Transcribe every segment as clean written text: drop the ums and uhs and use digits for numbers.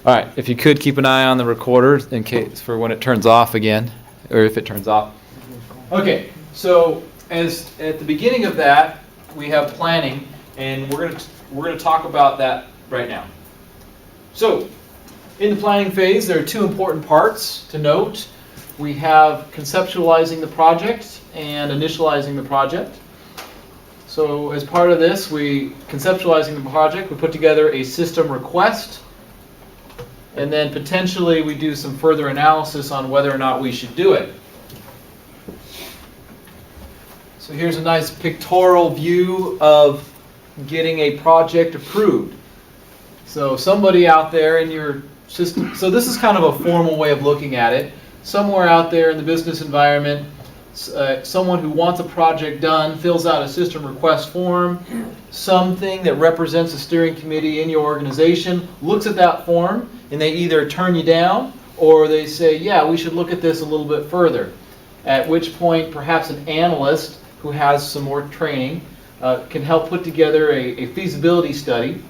All right, if you could keep an eye on the recorder in case for when it turns off again, or if it turns off. Okay, so as at the beginning of that, we have planning, and we're gonna talk about that right now. So, in the planning phase, there are two important parts to note. We have conceptualizing the project and initializing the project. So, as part of this, conceptualizing the project, we put together a system request. And then potentially we do some further analysis on whether or not we should do it. So here's a nice pictorial view of getting a project approved. So somebody out there in your system, so this is kind of a formal way of looking at it. Somewhere out there in the business environment, someone who wants a project done fills out a system request form. Something that represents a steering committee in your organization looks at that form, and they either turn you down or they say, yeah, we should look at this a little bit further. At which point, perhaps an analyst who has some more training can help put together a feasibility study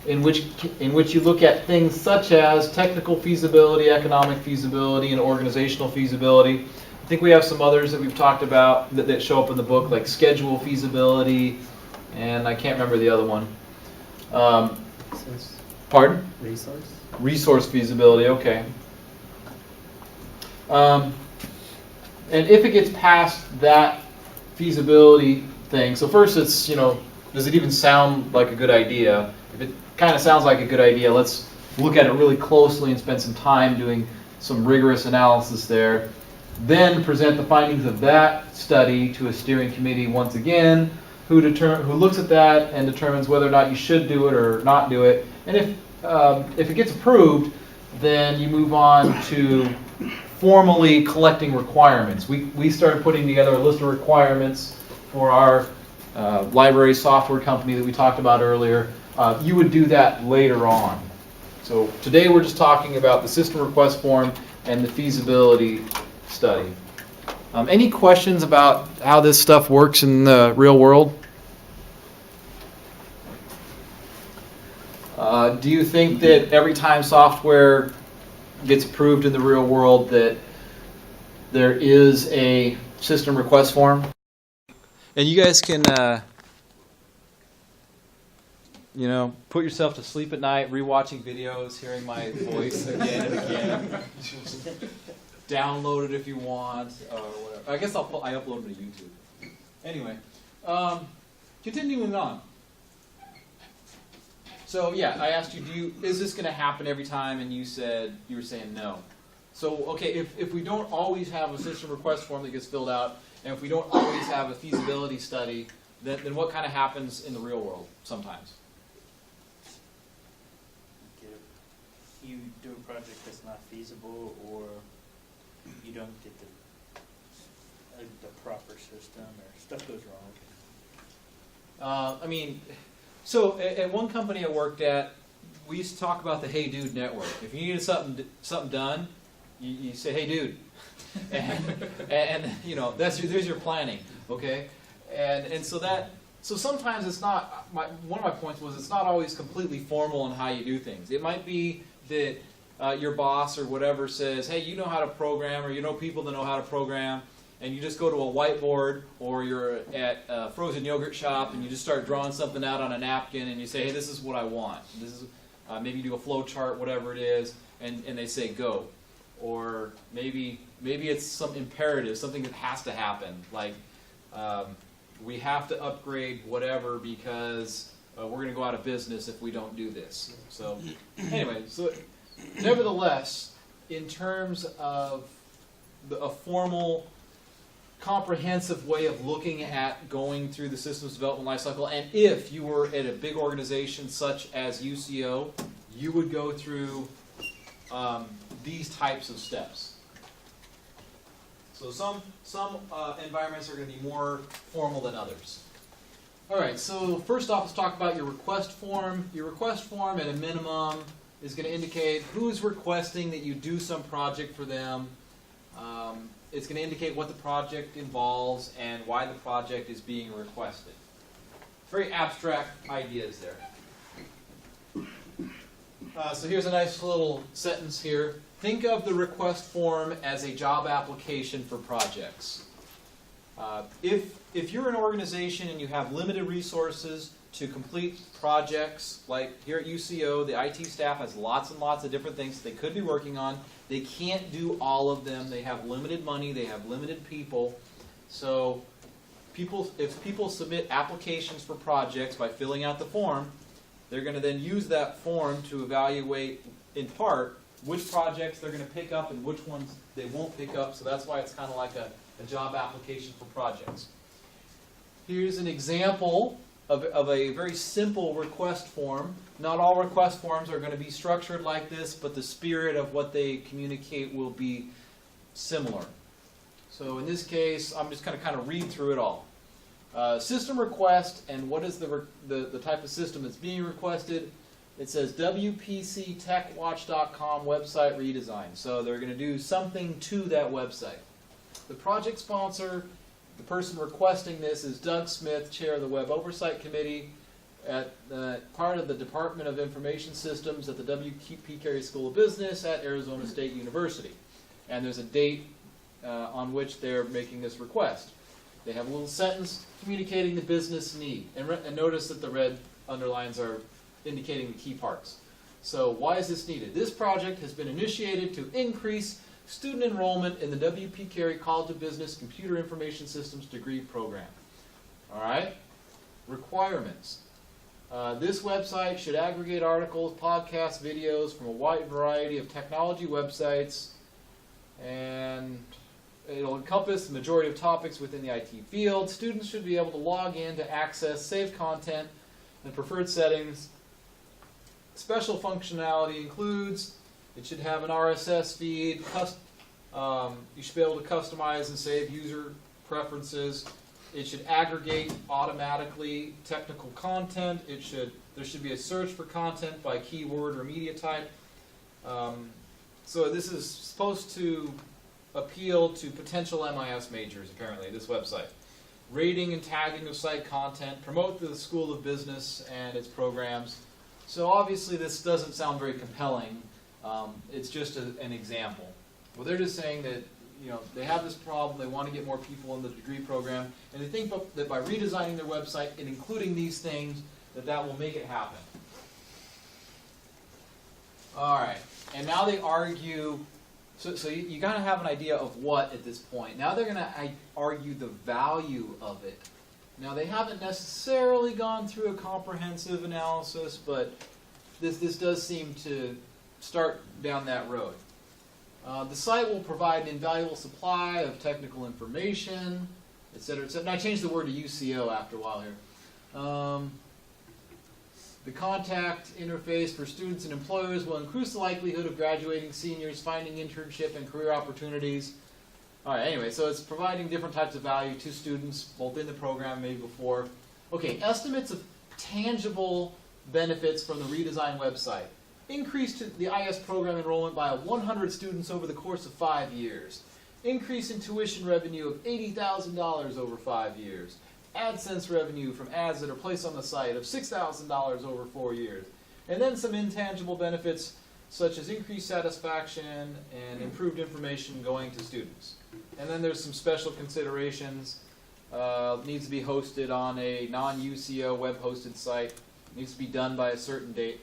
in which you look at things such as technical feasibility, economic feasibility, and organizational feasibility. I think we have some others that we've talked about that show up in the book, like schedule feasibility, and I can't remember the other one. Pardon? Resource feasibility, okay. And if it gets past that feasibility thing, so first it's, does it even sound like a good idea? If it kind of sounds like a good idea, let's look at it really closely and spend some time doing some rigorous analysis there. Then present the findings of that study to a steering committee once again, who looks at that and determines whether or not you should do it or not do it. And if it gets approved, then you move on to formally collecting requirements. We started putting together a list of requirements for our library software company that we talked about earlier. You would do that later on. So today we're just talking about the system request form and the feasibility study. Any questions about how this stuff works in the real world? Do you think that every time software gets approved in the real world that there is a system request form? And you guys can, put yourself to sleep at night rewatching videos, hearing my voice again and again. Download it if you want, or whatever. I guess I upload them to YouTube. Anyway, continuing on. So yeah, I asked you, is this going to happen every time? And you were saying no. So okay, if we don't always have a system request form that gets filled out, and if we don't always have a feasibility study, then what kind of happens in the real world sometimes? You do a project that's not feasible, or you don't get the proper system, or stuff goes wrong. So at one company I worked at, we used to talk about the Hey Dude network. If you needed something done, you say Hey Dude, and there's your planning, okay? And so sometimes it's not. One of my points was it's not always completely formal in how you do things. It might be that your boss or whatever says, hey, you know how to program, or you know people that know how to program, and you just go to a whiteboard, or you're at a frozen yogurt shop and you just start drawing something out on a napkin and you say, hey, this is what I want. This is maybe you do a flow chart, whatever it is, and they say go. Or maybe it's some imperative, something that has to happen, like we have to upgrade whatever because we're going to go out of business if we don't do this. So anyway, nevertheless, in terms of a formal, comprehensive way of looking at going through the systems development lifecycle, and if you were at a big organization such as UCO, you would go through these types of steps. So some environments are going to be more formal than others. All right, so first off, let's talk about your request form. Your request form, at a minimum, is going to indicate who's requesting that you do some project for them. It's going to indicate what the project involves and why the project is being requested. Very abstract ideas there. So here's a nice little sentence here. Think of the request form as a job application for projects. If you're an organization and you have limited resources to complete projects, like here at UCO, the IT staff has lots and lots of different things they could be working on. They can't do all of them. They have limited money. They have limited people. So if people submit applications for projects by filling out the form, they're going to then use that form to evaluate, in part, which projects they're going to pick up and which ones they won't pick up. So that's why it's kind of like a job application for projects. Here's an example of a very simple request form. Not all request forms are going to be structured like this, but the spirit of what they communicate will be similar. So in this case, I'm just going to kind of read through it all. System request, and what is the type of system that's being requested. It says WPCTechWatch.com website redesign. So they're going to do something to that website. The project sponsor, the person requesting this, is Doug Smith, chair of the Web Oversight Committee at part of the Department of Information Systems at the W.P. Carey School of Business at Arizona State University. And there's a date on which they're making this request. They have a little sentence communicating the business need. And notice that the red underlines are indicating the key parts. So why is this needed? This project has been initiated to increase student enrollment in the W.P. Carey College of Business Computer Information Systems degree program. All right? Requirements. This website should aggregate articles, podcasts, videos from a wide variety of technology websites, and it'll encompass the majority of topics within the IT field. Students should be able to log in to access saved content and preferred settings. Special functionality includes, it should have an RSS feed. You should be able to customize and save user preferences. It should aggregate automatically technical content. There should be a search for content by keyword or media type. So this is supposed to appeal to potential MIS majors, apparently, this website. Rating and tagging of site content, promote the School of Business and its programs. So obviously this doesn't sound very compelling. It's just an example. Well, they're just saying that they have this problem, they want to get more people in the degree program, and they think that by redesigning their website and including these things, that will make it happen. All right, and now they argue. So you got to have an idea of what at this point. Now they're going to argue the value of it. Now they haven't necessarily gone through a comprehensive analysis, but this does seem to start down that road. The site will provide an invaluable supply of technical information, etc., etc. And I changed the word to UCO after a while here. The contact interface for students and employers will increase the likelihood of graduating seniors finding internship and career opportunities. All right, anyway, so it's providing different types of value to students, both in the program, maybe before. Okay, estimates of tangible benefits from the redesigned website. Increase to the IS program enrollment by 100 students over the course of 5 years. Increase in tuition revenue of $80,000 over 5 years. AdSense revenue from ads that are placed on the site of $6,000 over 4 years. And then some intangible benefits such as increased satisfaction and improved information going to students. And then there's some special considerations. Needs to be hosted on a non-UCO web-hosted site. Needs to be done by a certain date.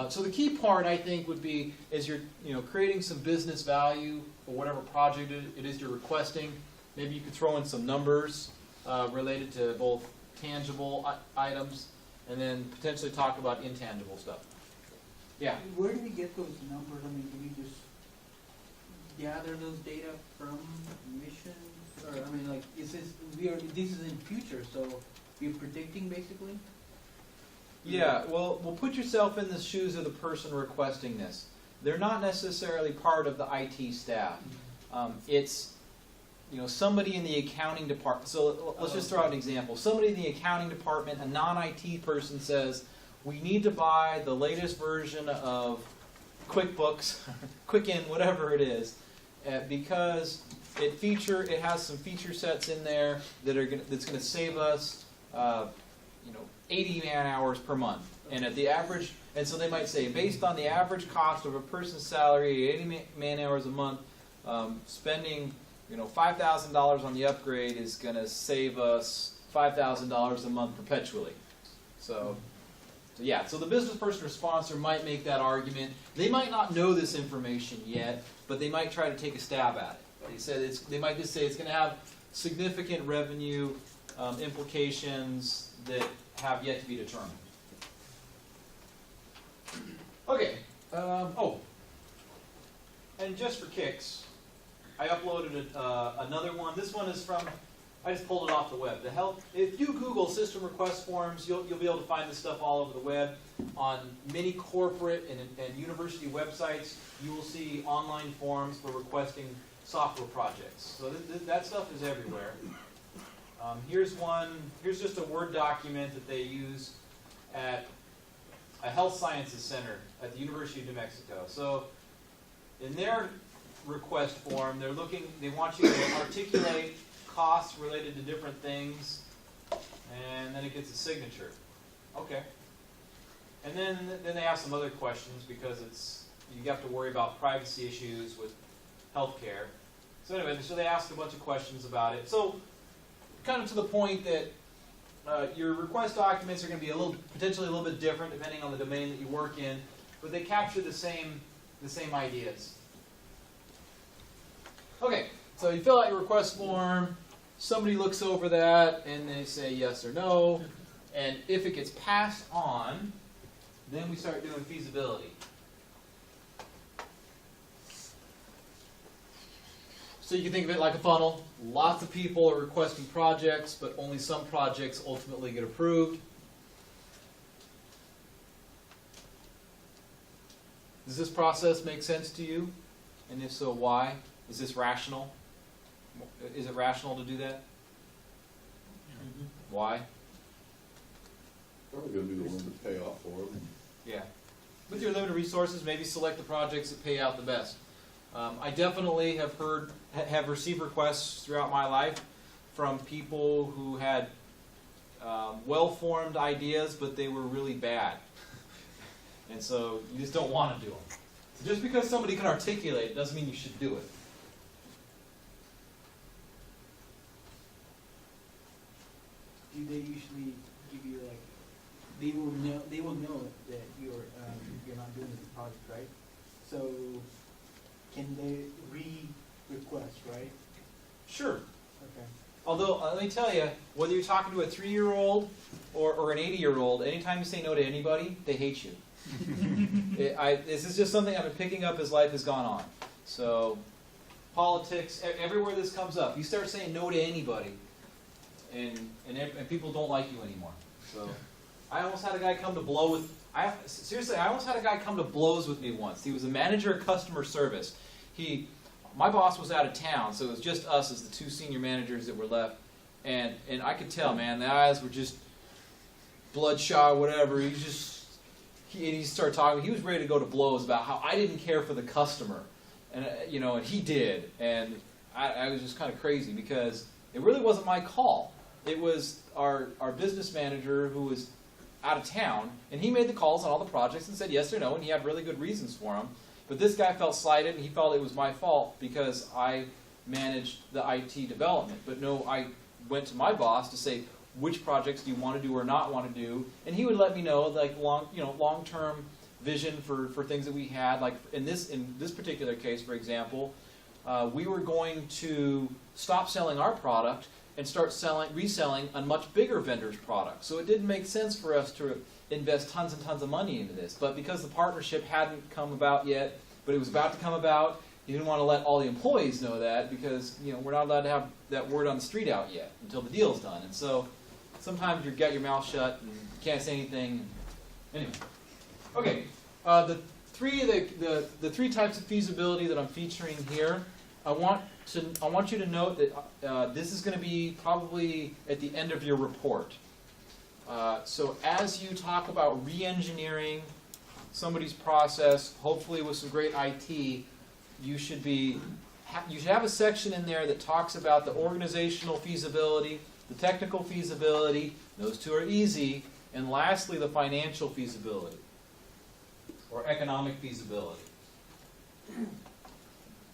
So the key part, I think, would be as you're creating some business value for whatever project it is you're requesting. Maybe you could throw in some numbers related to both tangible items and then potentially talk about intangible stuff. Yeah? Where do we get those numbers? I mean, do we just gather those data from missions? Or, I mean, like, this is in future, so we're predicting basically? Yeah, well, put yourself in the shoes of the person requesting this. They're not necessarily part of the IT staff. It's somebody in the accounting department. So let's just throw out an example. Somebody in the accounting department, a non-IT person says, we need to buy the latest version of QuickBooks, Quicken, whatever it is, because it has some feature sets in there that's going to save us 80 man hours per month. And at the average, and so they might say, based on the average cost of a person's salary, 80 man hours a month, spending $5,000 on the upgrade is going to save us $5,000 a month perpetually. So yeah, so the business person or sponsor might make that argument. They might not know this information yet, but they might try to take a stab at it. They might just say it's going to have significant revenue implications that have yet to be determined. Okay. And just for kicks, I uploaded another one. This one is from, I just pulled it off the web. If you Google system request forms, you'll be able to find this stuff all over the web. On many corporate and university websites, you will see online forms for requesting software projects. So that stuff is everywhere. Here's just a Word document that they use at a health sciences center at the University of New Mexico. So in their request form, they want you to articulate costs related to different things, and then it gets a signature. Okay. And then they ask some other questions because you have to worry about privacy issues with healthcare. So anyway, so they ask a bunch of questions about it. So kind of to the point that your request documents are going to be potentially a little bit different depending on the domain that you work in, but they capture the same ideas. Okay, so you fill out your request form, somebody looks over that, and they say yes or no, and if it gets passed on, then we start doing feasibility. So you can think of it like a funnel. Lots of people are requesting projects, but only some projects ultimately get approved. Does this process make sense to you? And if so, why? Is this rational? Is it rational to do that? Mm-hmm. Why? Probably going to be the one to pay off for it. Yeah. With your limited resources, maybe select the projects that pay out the best. I definitely have received requests throughout my life from people who had well-formed ideas, but they were really bad. And so you just don't want to do them. So just because somebody can articulate doesn't mean you should do it. Do they usually give you they will know that you're not doing the project, right? So can they re-request, right? Sure. Okay. Although, let me tell you, whether you're talking to a 3-year-old or an 80-year-old, anytime you say no to anybody, they hate you. This is just something I've been picking up as life has gone on. So, politics, everywhere this comes up, you start saying no to anybody, and people don't like you anymore. So, I almost had a guy come to blows with me once. He was a manager of customer service. My boss was out of town, so it was just us as the 2 senior managers that were left, and I could tell, man, the eyes were just bloodshot, whatever. He started talking. He was ready to go to blows about how I didn't care for the customer, and and he did, and I was just kind of crazy because it really wasn't my call. It was our business manager who was out of town, and he made the calls on all the projects and said yes or no, and he had really good reasons for them. But this guy felt slighted, and he felt it was my fault because I managed the IT development. But no, I went to my boss to say, which projects do you want to do or not want to do? And he would let me know, like long-term vision for things that we had. Like in this particular case, for example, we were going to stop selling our product and start reselling a much bigger vendor's product. So it didn't make sense for us to invest tons and tons of money into this. But because the partnership hadn't come about yet, but it was about to come about, he didn't want to let all the employees know that because we're not allowed to have that word on the street out yet until the deal's done. And so sometimes you got your mouth shut and you can't say anything. Anyway, okay. The three types of feasibility that I'm featuring here. I want you to note that this is going to be probably at the end of your report. So as you talk about re-engineering somebody's process, hopefully with some great IT, you should have a section in there that talks about the organizational feasibility, the technical feasibility, those two are easy, and lastly, the financial feasibility, or economic feasibility.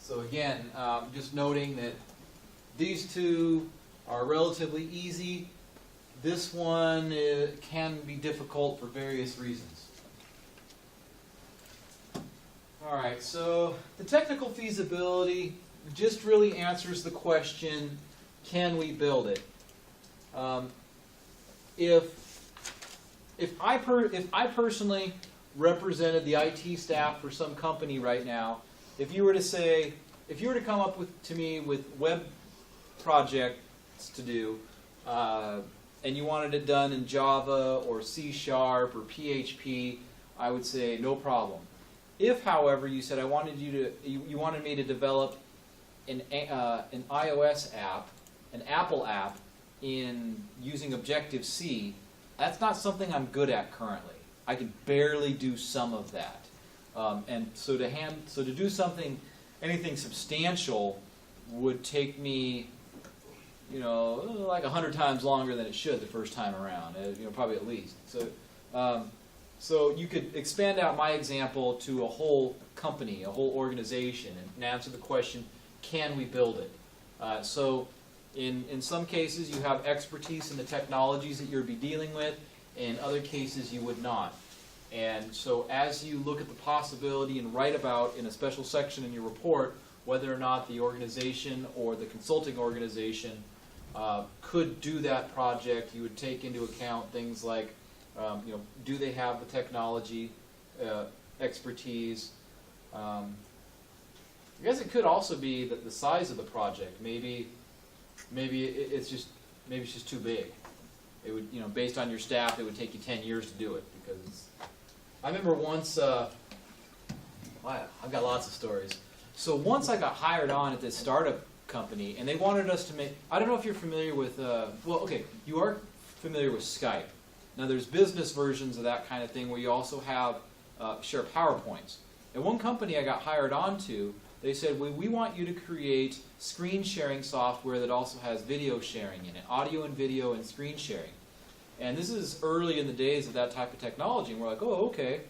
So again, just noting that these two are relatively easy. This one can be difficult for various reasons. All right, so the technical feasibility just really answers the question, can we build it? If I personally represented the IT staff for some company right now, if you were to come up to me with web projects to do, and you wanted it done in Java or C# or PHP, I would say no problem. If, however, you said you wanted me to develop an iOS app, an Apple app, in using Objective-C, that's not something I'm good at currently. I can barely do some of that, and so to do anything substantial would take me, like 100 times longer than it should the first time around. Probably at least. So you could expand out my example to a whole company, a whole organization, and answer the question, can we build it? So in some cases you have expertise in the technologies that you'll be dealing with, in other cases you would not. And so as you look at the possibility and write about in a special section in your report whether or not the organization or the consulting organization could do that project, you would take into account things like, do they have the technology, expertise? I guess it could also be that the size of the project. Maybe it's just too big. It would, based on your staff, it would take you 10 years to do it because I remember once. I've got lots of stories. So once I got hired on at this startup company, and they wanted us to make. I don't know if you're familiar with. You are familiar with Skype. Now there's business versions of that kind of thing where you also have share PowerPoints. At one company I got hired onto, they said, we want you to create screen sharing software that also has video sharing in it, audio and video and screen sharing. And this is early in the days of that type of technology, and we're like, oh, okay.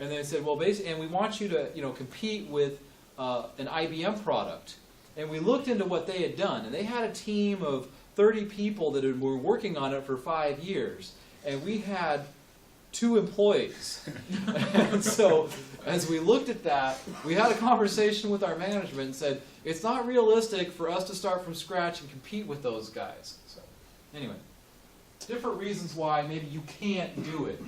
And they said, well, basically, and we want you to, compete with an IBM product. And we looked into what they had done, and they had a team of 30 people that were working on it for 5 years, and we had 2 employees. And so, as we looked at that, we had a conversation with our management and said, it's not realistic for us to start from scratch and compete with those guys. So, anyway, different reasons why maybe you can't do it.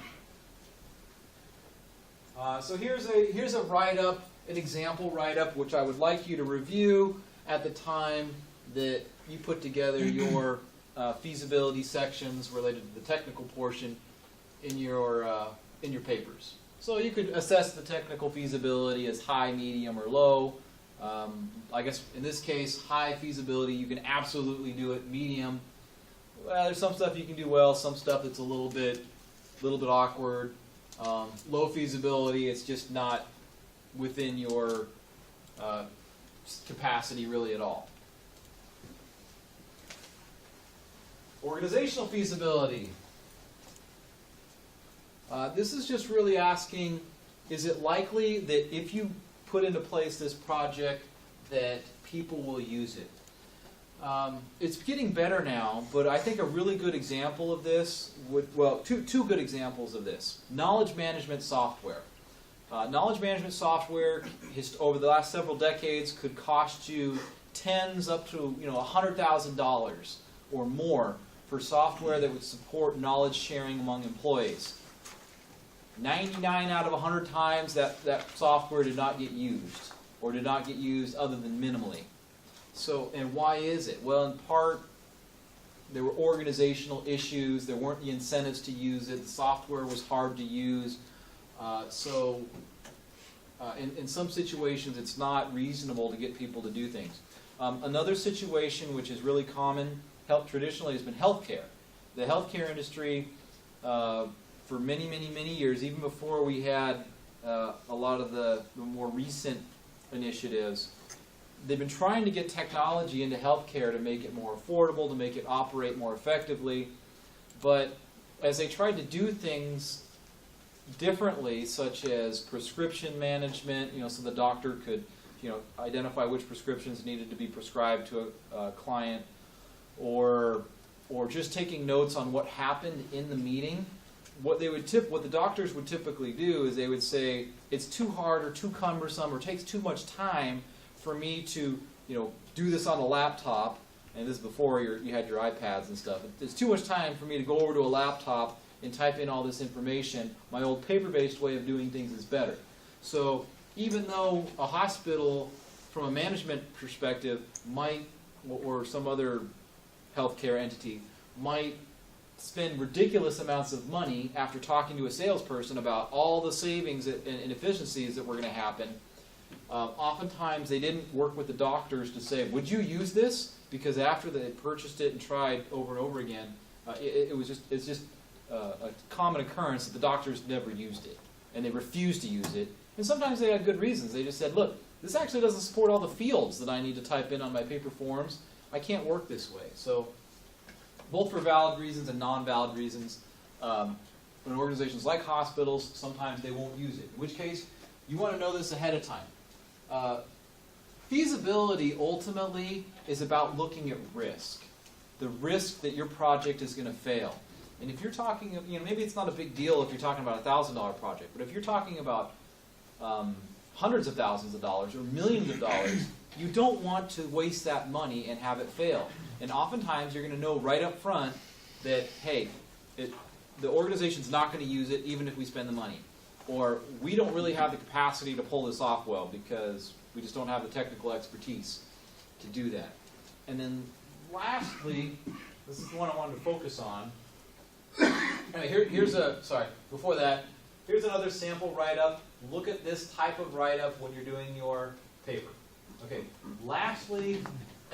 So here's a write-up, an example write-up, which I would like you to review at the time that you put together your feasibility sections related to the technical portion in your papers. So you could assess the technical feasibility as high, medium, or low. I guess in this case, high feasibility, you can absolutely do it. Medium, well, there's some stuff you can do well, some stuff that's a little bit awkward. Low feasibility, it's just not within your capacity really at all. Organizational feasibility. This is just really asking, is it likely that if you put into place this project that people will use it? It's getting better now, but I think a really good example of this two good examples of this. Knowledge management software. Knowledge management software over the last several decades could cost you tens up to $100,000 or more for software that would support knowledge sharing among employees. 99 out of 100 times that software did not get used, or did not get used other than minimally. So, and why is it? Well, in part, there were organizational issues. There weren't the incentives to use it. The software was hard to use. In some situations, it's not reasonable to get people to do things. Another situation which is really common, traditionally, has been healthcare. The healthcare industry, for many, many, many years, even before we had a lot of the more recent initiatives, they've been trying to get technology into healthcare to make it more affordable, to make it operate more effectively. But as they tried to do things differently, such as prescription management, so the doctor could, identify which prescriptions needed to be prescribed to a client, or just taking notes on what happened in the meeting. What the doctors would typically do is they would say, it's too hard or too cumbersome or takes too much time for me to, do this on a laptop. And this is before you had your iPads and stuff. It's too much time for me to go over to a laptop and type in all this information. My old paper-based way of doing things is better. So even though a hospital, from a management perspective, might, or some other healthcare entity, might spend ridiculous amounts of money after talking to a salesperson about all the savings and efficiencies that were going to happen, oftentimes they didn't work with the doctors to say, would you use this? Because after they purchased it and tried over and over again, it's just a common occurrence that the doctors never used it, and they refused to use it. And sometimes they had good reasons. They just said, look, this actually doesn't support all the fields that I need to type in on my paper forms. I can't work this way. So both for valid reasons and non-valid reasons, when organizations like hospitals, sometimes they won't use it. In which case, you want to know this ahead of time. Feasibility ultimately is about looking at risk. The risk that your project is going to fail. And if you're talking, maybe it's not a big deal if you're talking about a $1,000 project, but if you're talking about hundreds of thousands of dollars or millions of dollars, you don't want to waste that money and have it fail. And oftentimes you're going to know right up front that, hey, the organization's not going to use it even if we spend the money. Or we don't really have the capacity to pull this off well because we just don't have the technical expertise to do that. And then lastly, this is the one I wanted to focus on. Before that, here's another sample write-up. Look at this type of write-up when you're doing your paper. Okay, lastly,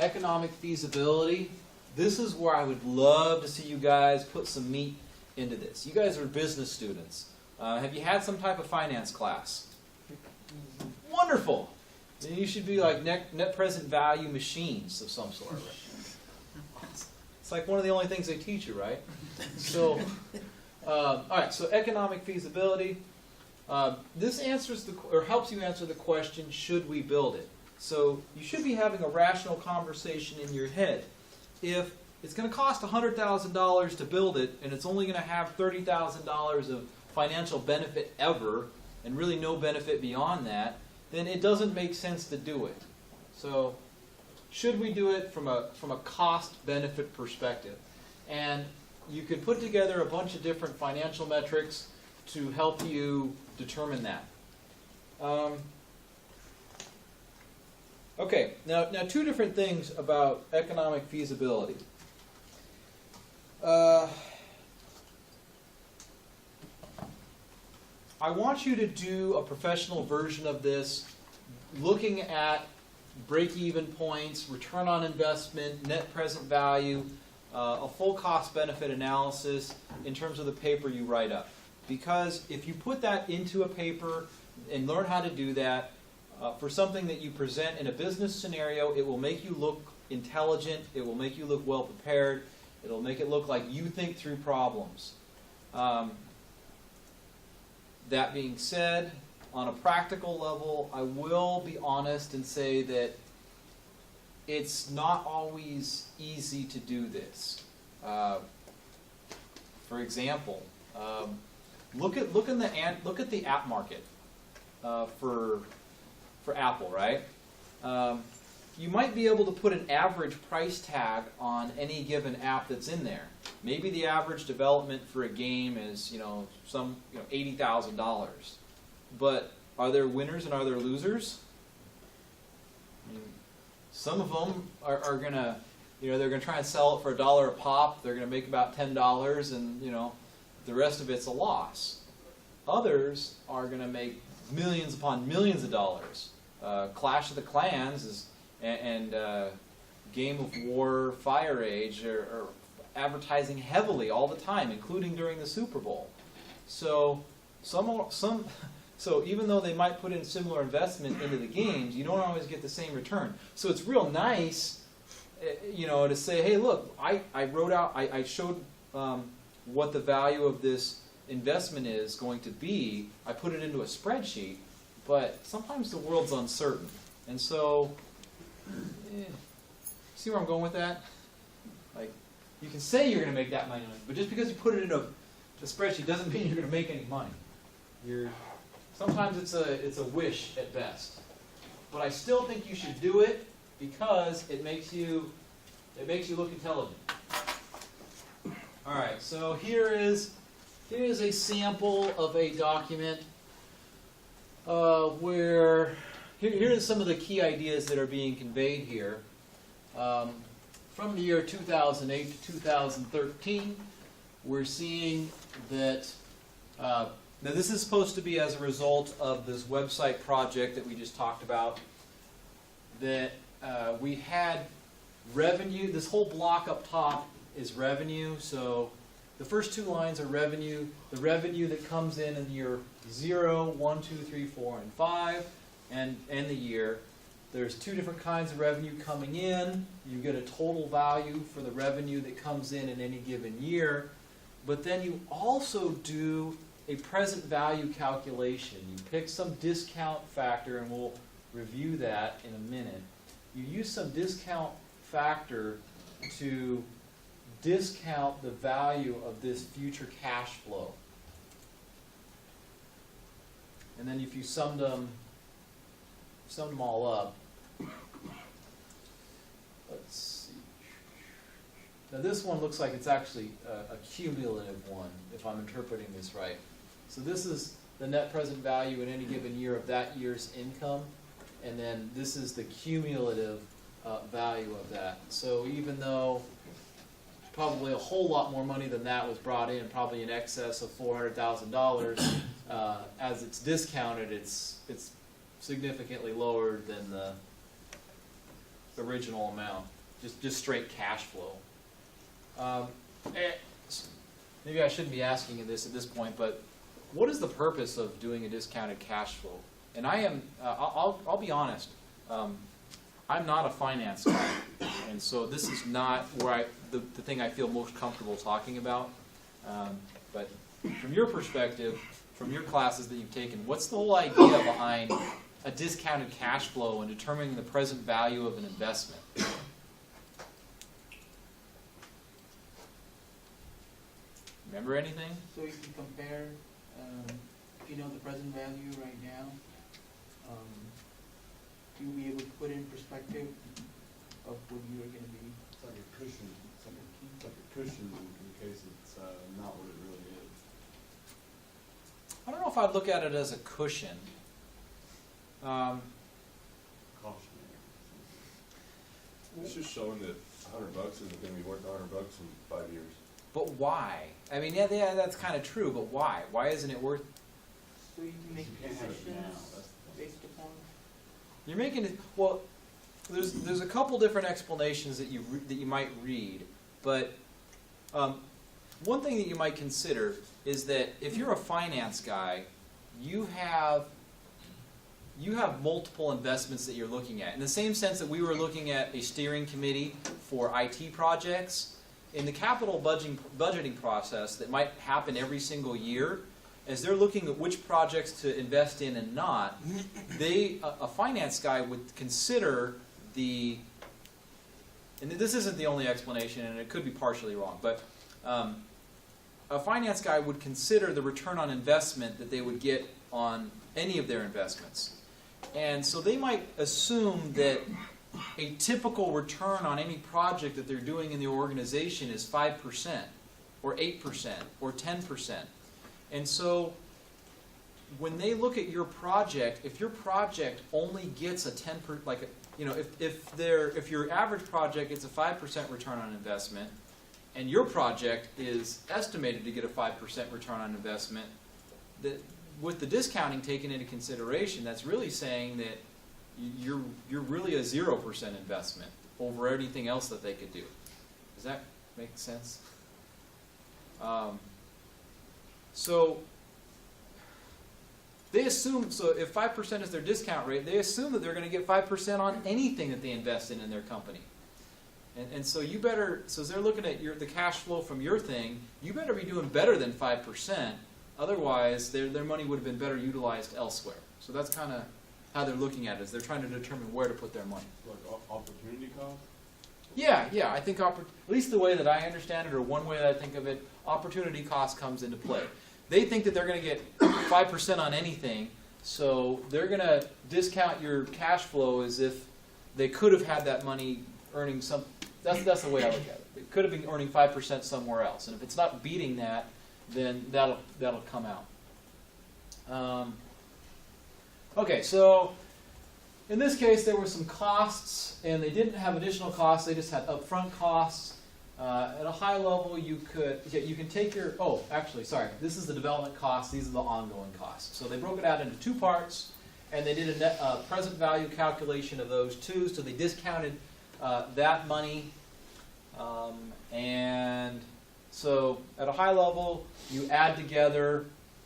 economic feasibility. This is where I would love to see you guys put some meat into this. You guys are business students. Have you had some type of finance class? Wonderful. Then you should be like net present value machines of some sort. It's like one of the only things they teach you, right? So, all right. So economic feasibility. This helps you answer the question: should we build it? So you should be having a rational conversation in your head. If it's going to cost $100,000 to build it, and it's only going to have $30,000 of financial benefit ever, and really no benefit beyond that, then it doesn't make sense to do it. So, should we do it from a cost-benefit perspective? And you could put together a bunch of different financial metrics to help you determine that. Okay, now two different things about economic feasibility. I want you to do a professional version of this, looking at break-even points, return on investment, net present value, a full cost-benefit analysis in terms of the paper you write up. Because if you put that into a paper and learn how to do that, for something that you present in a business scenario, it will make you look intelligent, it will make you look well prepared, it will make it look like you think through problems. That being said, on a practical level, I will be honest and say that it's not always easy to do this. For example, look at the app market for Apple, right? You might be able to put an average price tag on any given app that's in there. Maybe the average development for a game is, $80,000. But are there winners and are there losers? I mean, some of them are gonna, they're gonna try and sell it for $1 a pop. They're gonna make about $10, and the rest of it's a loss. Others are gonna make millions upon millions of dollars. Clash of the Clans and Game of War, Fire Age are advertising heavily all the time, including during the Super Bowl. So some So even though they might put in similar investment into the games, you don't always get the same return. So it's real nice, to say, hey, look, I showed what the value of this investment is going to be. I put it into a spreadsheet, but sometimes the world's uncertain. And so, see where I'm going with that? Like, you can say you're going to make that money, but just because you put it in a spreadsheet doesn't mean you're going to make any money. Sometimes it's a wish at best. But I still think you should do it because it makes you look intelligent. All right, so here is a sample of a document where here are some of the key ideas that are being conveyed here. From the year 2008 to 2013, we're seeing that, now this is supposed to be as a result of this website project that we just talked about, that we had revenue. This whole block up top is revenue. So the first two lines are revenue, the revenue that comes in year 0, 1, 2, 3, 4, and 5, and the year. There's two different kinds of revenue coming in. You get a total value for the revenue that comes in any given year. But then you also do a present value calculation. You pick some discount factor, and we'll review that in a minute. You use some discount factor to discount the value of this future cash flow. And then if you summed them all up, let's see. Now this one looks like it's actually a cumulative one, if I'm interpreting this right. So this is the net present value in any given year of that year's income, and then this is the cumulative value of that. So even though probably a whole lot more money than that was brought in, probably in excess of $400,000, as it's discounted, it's significantly lower than the original amount, just straight cash flow. Maybe I shouldn't be asking you this at this point, but what is the purpose of doing a discounted cash flow? And I'll be honest, I'm not a finance guy, and so this is not where the thing I feel most comfortable talking about. But from your perspective, from your classes that you've taken, what's the whole idea behind a discounted cash flow and determining the present value of an investment? Remember anything? So you can compare, the present value right now, you'll be able to put in perspective of what you are going to be. It's like a cushion. It's like a cushion in case it's not what it really is. I don't know if I'd look at it as a cushion. Cautionary. It's just showing that $100 isn't going to be worth $100 in 5 years. But why? I mean, yeah, that's kind of true, but why? Why isn't it worth... So you can make You can't have it now. decisions That's the based upon. You're making it... Well, there's a couple different explanations that you might read, but one thing that you might consider is that if you're a finance guy, you have multiple investments that you're looking at. In the same sense that we were looking at a steering committee for IT projects, in the capital budgeting process that might happen every single year, as they're looking at which projects to invest in and not, a finance guy would consider and this isn't the only explanation, and it could be partially wrong, but a finance guy would consider the return on investment that they would get on any of their investments. And so they might assume that a typical return on any project that they're doing in the organization is 5%, or 8%, or 10%. And so when they look at your project, if your project only gets a 10%, if your average project gets a 5% return on investment, and your project is estimated to get a 5% return on investment, with the discounting taken into consideration, that's really saying that you're really a 0% investment over anything else that they could do. Does that make sense? So they assume, so if 5% is their discount rate, they assume that they're going to get 5% on anything that they invest in their company. And so you better, so as they're looking at the cash flow from your thing, you better be doing better than 5%. Otherwise, their money would have been better utilized elsewhere. So that's kind of how they're looking at it, is they're trying to determine where to put their money. Like opportunity cost? Yeah, I think, at least the way that I understand it, or one way that I think of it, opportunity cost comes into play. They think that they're going to get 5% on anything, so they're going to discount your cash flow as if they could have had that money earning some. That's the way I look at it. It could have been earning 5% somewhere else, and if it's not beating that, then that'll come out. Okay, so in this case, there were some costs, and they didn't have additional costs. They just had upfront costs. At a high level, you can take your, this is the development cost, these are the ongoing costs. So they broke it out into two parts, and they did a net, present value calculation of those two, so they discounted that money. And so at a high level, you add together,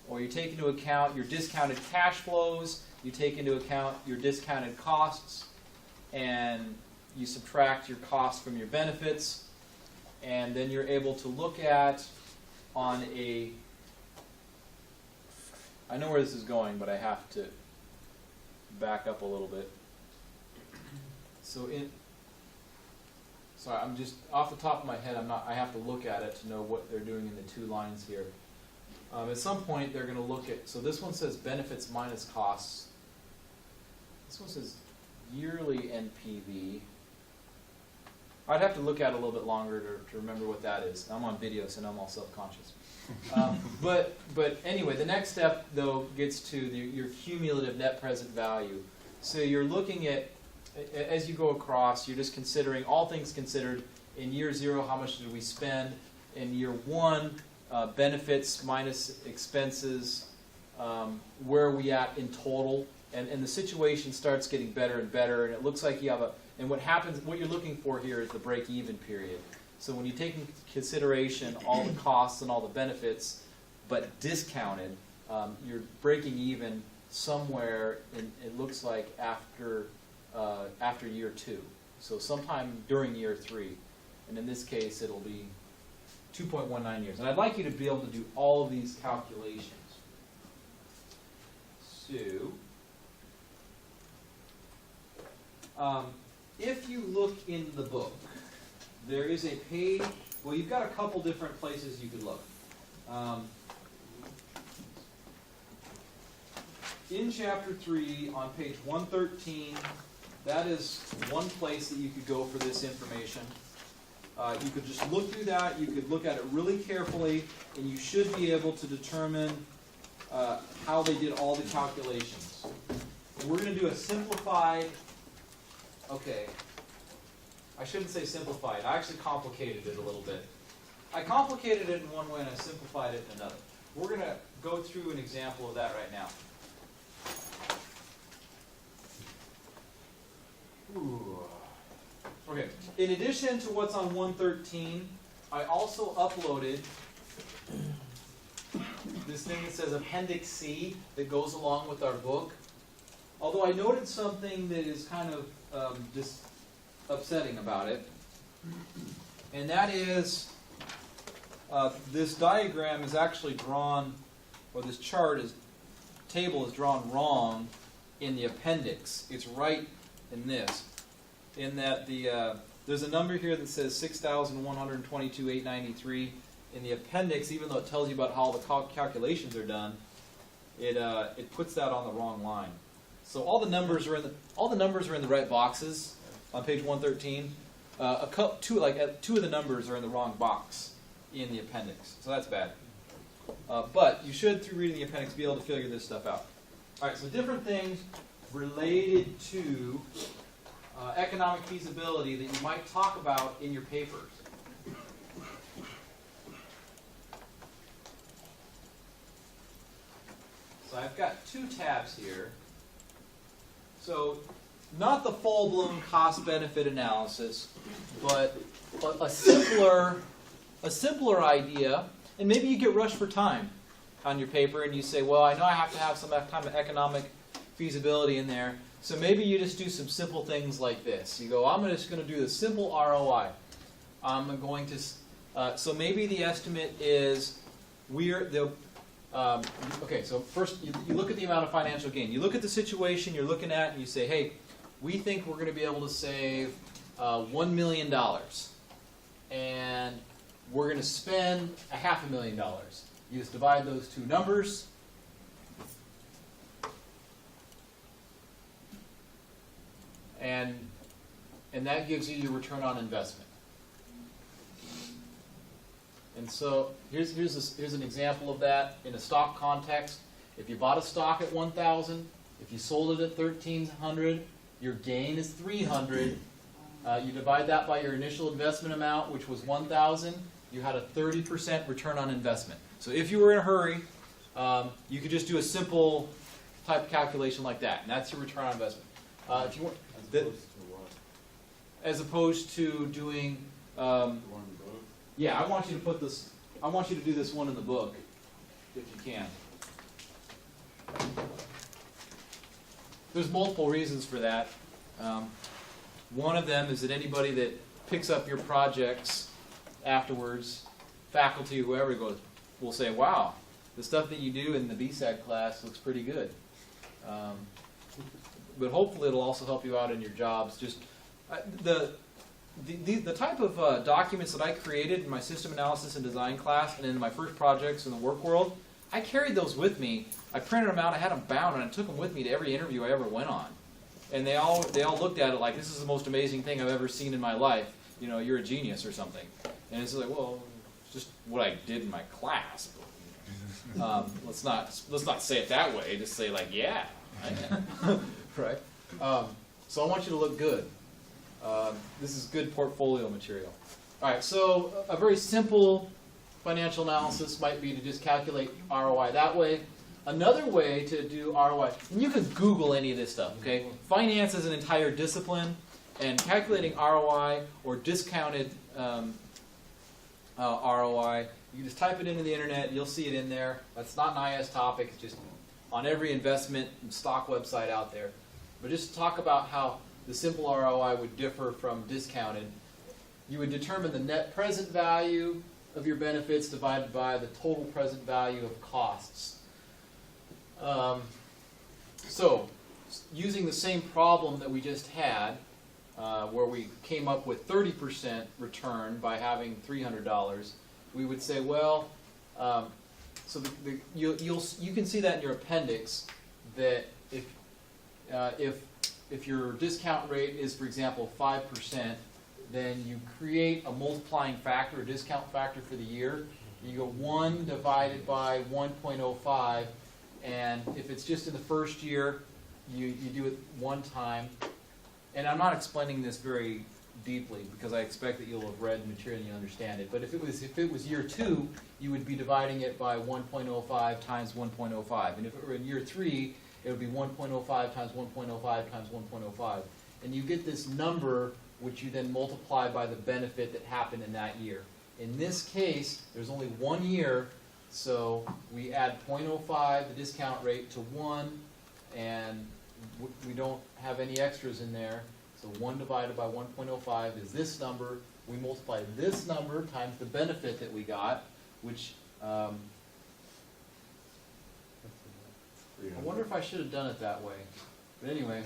or you take into account your discounted cash flows, you take into account your discounted costs, and you subtract your costs from your benefits, and then you're able to look at on a, I know where this is going, but I have to back up a little bit. So sorry, I'm just, off the top of my head, I have to look at it to know what they're doing in the two lines here. At some point, they're going to look at, so this one says benefits minus costs. This one says yearly NPV. I'd have to look at it a little bit longer to remember what that is. I'm on video, so now I'm all self-conscious. But anyway, the next step, though, gets to your cumulative net present value. So you're looking at, as you go across, you're just considering, all things considered, in year 0, how much did we spend? In year 1, benefits minus expenses, where are we at in total? And the situation starts getting better and better, and it looks like you have and what happens, what you're looking for here is the break-even period. So when you take into consideration all the costs and all the benefits, but discounted, you're breaking even somewhere, it looks like after year 2. So sometime during year 3. And in this case, it'll be 2.19 years. And I'd like you to be able to do all of these calculations. So, if you look in the book, there is a page, well, you've got a couple different places you could look. In Chapter 3, on page 113, that is one place that you could go for this information. You could just look through that, you could look at it really carefully, and you should be able to determine how they did all the calculations. And we're going to do a simplified, okay, I shouldn't say simplified, I actually complicated it a little bit. I complicated it in one way and I simplified it in another. We're going to go through an example of that right now. Ooh. Okay, in addition to what's on 113, I also uploaded this thing that says Appendix C that goes along with our book. Although I noted something that is kind of just upsetting about it, and that is this diagram is actually drawn, or this table is drawn wrong in the appendix. It's right in this, in that there's a number here that says 6,122,893. In the appendix, even though it tells you about how the calculations are done, it puts that on the wrong line. So all the numbers are in the right boxes on page 113. Two of the numbers are in the wrong box in the appendix, so that's bad. But you should, through reading the appendix, be able to figure this stuff out. All right, so different things related to economic feasibility that you might talk about in your papers. So I've got two tabs here. So not the full-blown cost-benefit analysis, but a simpler idea, and maybe you get rushed for time. on your paper and you say, well, I know I have to have some kind of economic feasibility in there. So maybe you just do some simple things like this. You go, I'm just going to do the simple ROI. I'm going to, so maybe the estimate is okay, so first you look at the amount of financial gain. You look at the situation you're looking at and you say, hey, we think we're going to be able to save $1 million. And we're going to spend $500,000. You just divide those two numbers. And that gives you your return on investment. And so here's an example of that in a stock context. If you bought a stock at 1,000, if you sold it at 1,300, your gain is 300. You divide that by your initial investment amount, which was 1,000. You had a 30% return on investment. So if you were in a hurry, you could just do a simple type calculation like that, and that's your return on investment. If you want, as opposed to doing, yeah, I want you to put this. I want you to do this one in the book, if you can. There's multiple reasons for that. One of them is that anybody that picks up your projects afterwards, faculty, whoever goes, will say, wow, the stuff that you do in the BSAG class looks pretty good. But hopefully it'll also help you out in your jobs. Just the type of documents that I created in my system analysis and design class and in my first projects in the work world, I carried those with me. I printed them out, I had them bound, and I took them with me to every interview I ever went on. And they all looked at it like, this is the most amazing thing I've ever seen in my life. You know, you're a genius or something. And it's like, well, it's just what I did in my class. Let's not say it that way. Just say like, yeah, I am. Right? So I want you to look good. This is good portfolio material. All right, so a very simple financial analysis might be to just calculate ROI that way. Another way to do ROI, and you can Google any of this stuff, okay? Finance is an entire discipline, and calculating ROI or discounted ROI, you can just type it into the internet, you'll see it in there. That's not an IS topic, it's just on every investment and stock website out there. But just talk about how the simple ROI would differ from discounted. You would determine the net present value of your benefits divided by the total present value of costs. So, using the same problem that we just had, where we came up with 30% return by having $300, we would say, well, so you can see that in your appendix that if your discount rate is, for example, 5%, then you create a multiplying factor, a discount factor for the year. You go 1 divided by 1.05, and if it's just in the first year, you do it one time. And I'm not explaining this very deeply because I expect that you'll have read the material and you understand it. But if it was year 2, you would be dividing it by 1.05 times 1.05. And if it were in year 3, it would be 1.05 times 1.05 times 1.05. And you get this number which you then multiply by the benefit that happened in that year. In this case, there's only 1 year, so we add 0.05, the discount rate, to 1, and we don't have any extras in there. So 1 divided by 1.05 is this number. We multiply this number times the benefit that we got, which I wonder if I should have done it that way. But anyway,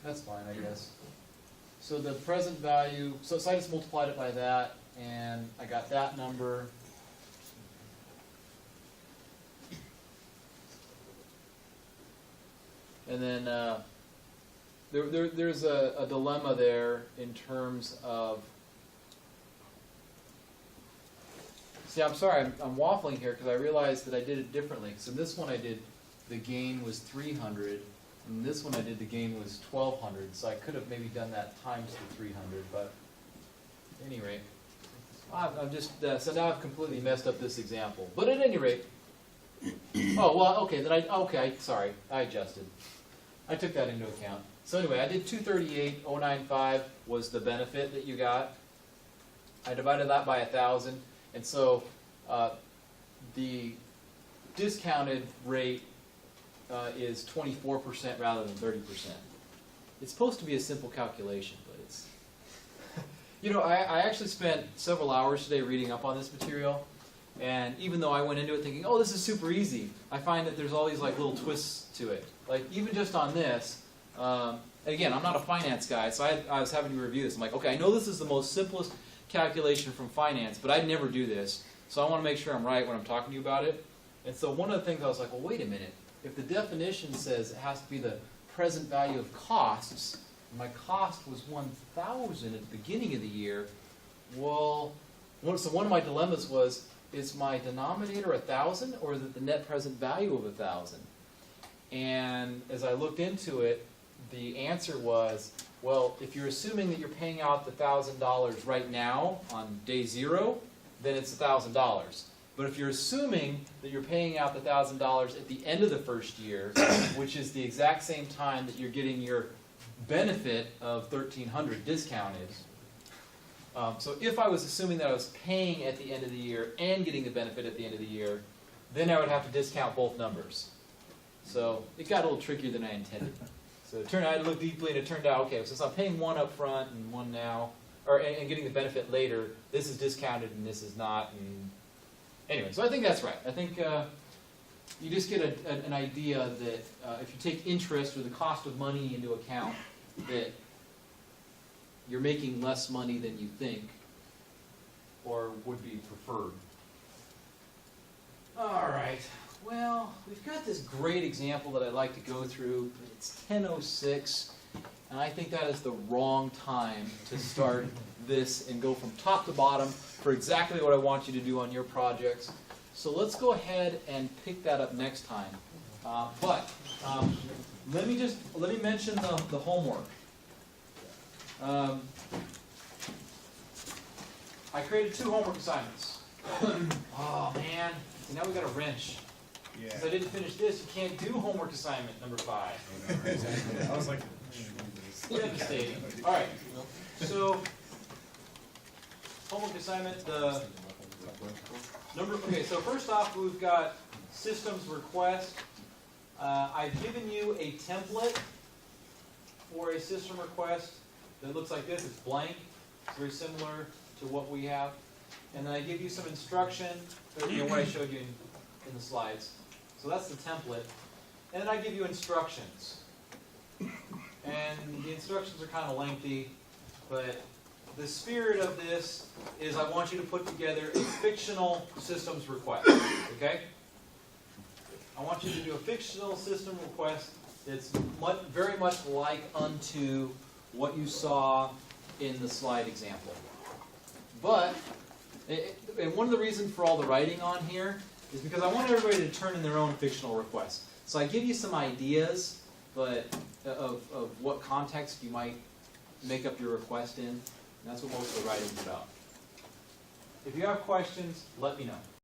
that's fine, I guess. So the present value, so I just multiplied it by that, and I got that number. And then there's a dilemma there in terms of, see, I'm sorry, I'm waffling here because I realized that I did it differently. So this one I did, the gain was 300, and this one I did, the gain was 1,200. So I could have maybe done that times the 300, but at any rate, I'm just, so now I've completely messed up this example. But at any rate, oh, well, okay, sorry, I adjusted. I took that into account. So anyway, I did 238,095 was the benefit that you got. I divided that by 1,000, and so the discounted rate is 24% rather than 30%. It's supposed to be a simple calculation, but it's... You know, I actually spent several hours today reading up on this material, and even though I went into it thinking, oh, this is super easy, I find that there's all these like little twists to it. Like even just on this, again, I'm not a finance guy, so I was having to review this. I'm like, okay, I know this is the most simplest calculation from finance, but I'd never do this, so I want to make sure I'm right when I'm talking to you about it. And so one of the things I was like, well, wait a minute. If the definition says it has to be the present value of costs, my cost was 1,000 at the beginning of the year, well, so one of my dilemmas was, is my denominator 1,000 or is it the net present value of 1,000? And as I looked into it, the answer was, well, if you're assuming that you're paying out the $1,000 right now on day 0, then it's $1,000. But if you're assuming that you're paying out the $1,000 at the end of the first year, which is the exact same time that you're getting your benefit of $1,300 discounted, so if I was assuming that I was paying at the end of the year and getting the benefit at the end of the year, then I would have to discount both numbers. So it got a little trickier than I intended. So it turned out, I had to look deeply, and it turned out, okay, since I'm paying one up front and one now, and getting the benefit later, this is discounted and this is not. And anyway, so I think that's right. I think you just get an idea that if you take interest or the cost of money into account, that you're making less money than you think or would be preferred. All right. Well, we've got this great example that I'd like to go through. It's 10:06, and I think that is the wrong time to start this and go from top to bottom for exactly what I want you to do on your projects. So let's go ahead and pick that up next time. But let me mention the homework. I created 2 homework assignments. Oh man, see, now we got a wrench. Yeah. Since I didn't finish this, you can't do homework assignment number 5. I was like, Devastating. All right. So homework assignment. Okay. So first off, we've got systems request. I've given you a template for a system request that looks like this. It's blank. It's very similar to what we have. And then I give you some instruction, what I showed you in the slides. So that's the template. And then I give you instructions. And the instructions are kind of lengthy, but the spirit of this is I want you to put together a fictional systems request. Okay? I want you to do a fictional system request that's very much like unto what you saw in the slide example. But, and one of the reasons for all the writing on here is because I want everybody to turn in their own fictional requests. So I give you some ideas, but of what context you might make up your request in. And that's what most of the writing is about. If you have questions, let me know.